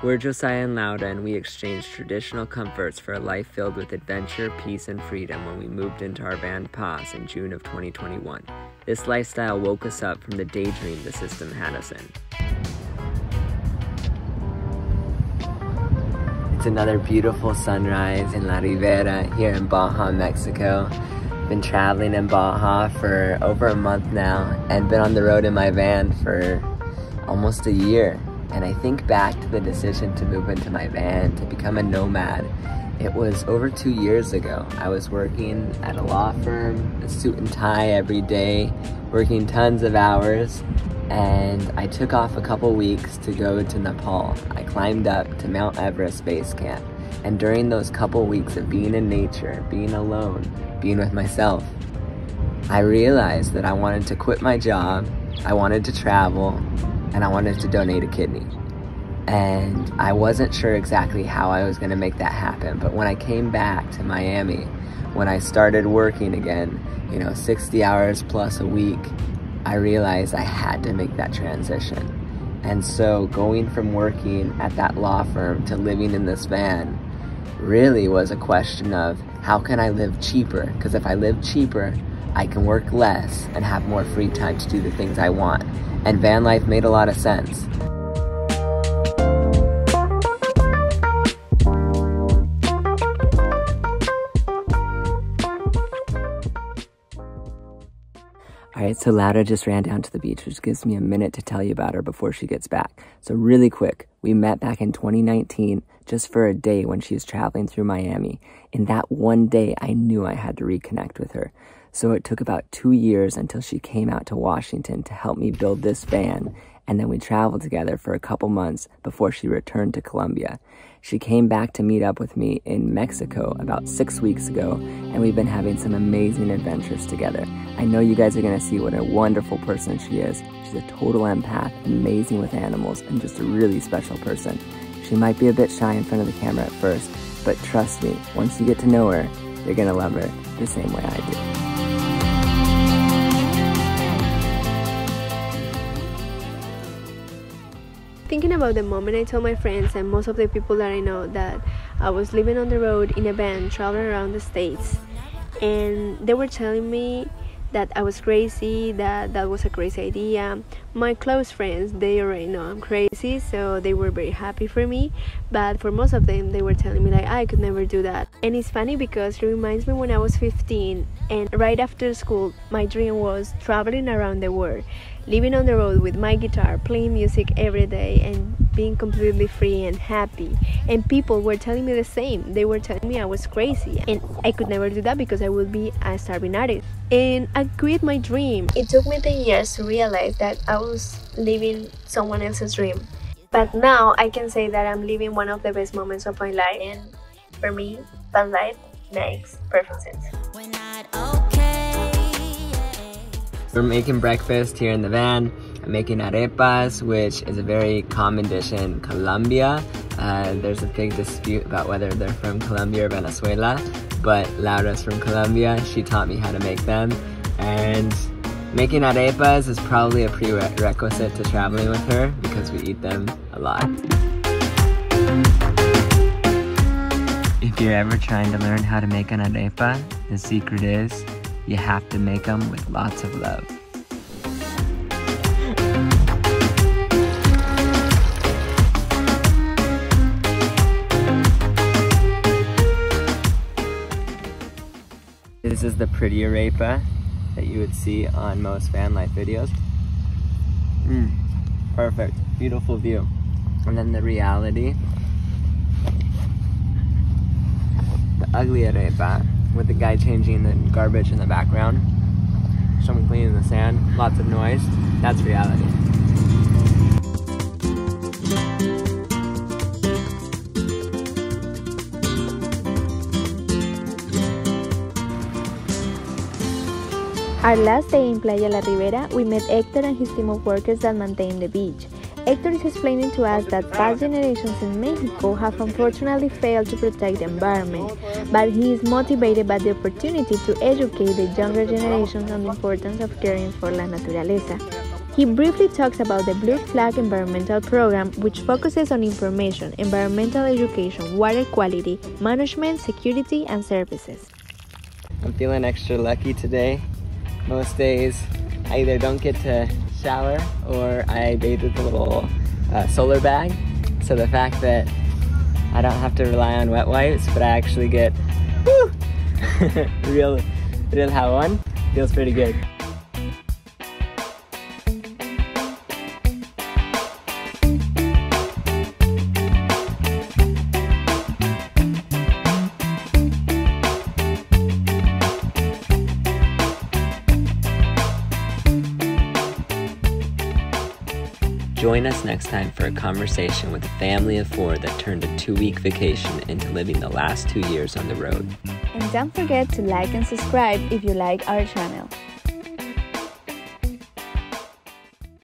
We're Josiah and Lauda, and we exchanged traditional comforts for a life filled with adventure, peace, and freedom when we moved into our van Paz in June of 2021. This lifestyle woke us up from the daydream the system had us in. It's another beautiful sunrise in La Ribera here in Baja, Mexico. Been traveling in Baja for over a month now and been on the road in my van for almost a year. And I think back to the decision to move into my van, to become a nomad. It was over 2 years ago. I was working at a law firm, a suit and tie every day, working tons of hours, and I took off a couple weeks to go to Nepal. I climbed up to Mount Everest base camp, and during those couple weeks of being in nature, being alone, being with myself, I realized that I wanted to quit my job, I wanted to travel, and I wanted to donate a kidney. And I wasn't sure exactly how I was gonna make that happen, but when I came back to Miami, when I started working again, 60 hours plus a week, I realized I had to make that transition. And so going from working at that law firm to living in this van really was a question of how can I live cheaper? Because if I live cheaper, I can work less and have more free time to do the things I want. And van life made a lot of sense. Alright, so Lauda just ran down to the beach, which gives me a minute to tell you about her before she gets back. So really quick, we met back in 2019 just for a day when she was traveling through Miami. In that one day, I knew I had to reconnect with her. So it took about 2 years until she came out to Washington to help me build this van, and then we traveled together for a couple months before she returned to Colombia. She came back to meet up with me in Mexico about 6 weeks ago, and we've been having some amazing adventures together. I know you guys are gonna see what a wonderful person she is. She's a total empath, amazing with animals, and just a really special person. She might be a bit shy in front of the camera at first, but trust me, once you get to know her, you're gonna love her the same way I do. Thinking about the moment I told my friends and most of the people that I know that I was living on the road in a van traveling around the States, and they were telling me that I was crazy, that was a crazy idea. My close friends, they already know I'm crazy, so they were very happy for me, but for most of them, they were telling me like I could never do that. And it's funny because it reminds me when I was 15 and right after school, my dream was traveling around the world, living on the road with my guitar, playing music every day and being completely free and happy. And people were telling me the same. They were telling me I was crazy and I could never do that because I would be a starving artist. And I quit my dream. It took me 10 years to realize that I was living someone else's dream. But now I can say that I'm living one of the best moments of my life, and for me, Vanlife makes perfect sense. We're making breakfast here in the van. I'm making arepas, which is a very common dish in Colombia. There's a big dispute about whether they're from Colombia or Venezuela, but Laura's from Colombia. She taught me how to make them, and making arepas is probably a prerequisite to traveling with her because we eat them a lot. If you're ever trying to learn how to make an arepa, the secret is you have to make them with lots of love. This is the pretty arepa that you would see on most van life videos. Perfect, beautiful view. And then the reality, the ugly arepa with the guy changing the garbage in the background, someone cleaning the sand, lots of noise. That's reality. Our last day in Playa La Ribera, we met Hector and his team of workers that maintain the beach. Hector is explaining to us that past generations in Mexico have unfortunately failed to protect the environment, but he is motivated by the opportunity to educate the younger generations on the importance of caring for la naturaleza. He briefly talks about the Blue Flag Environmental Program, which focuses on information, environmental education, water quality, management, security, and services. I'm feeling extra lucky today. Most days, I either don't get to shower or I bathe with a little solar bag. So the fact that I don't have to rely on wet wipes, but I actually get real jabón feels pretty good. Join us next time for a conversation with a family of 4 that turned a 2-week vacation into living the last 2 years on the road. And don't forget to like and subscribe if you like our channel.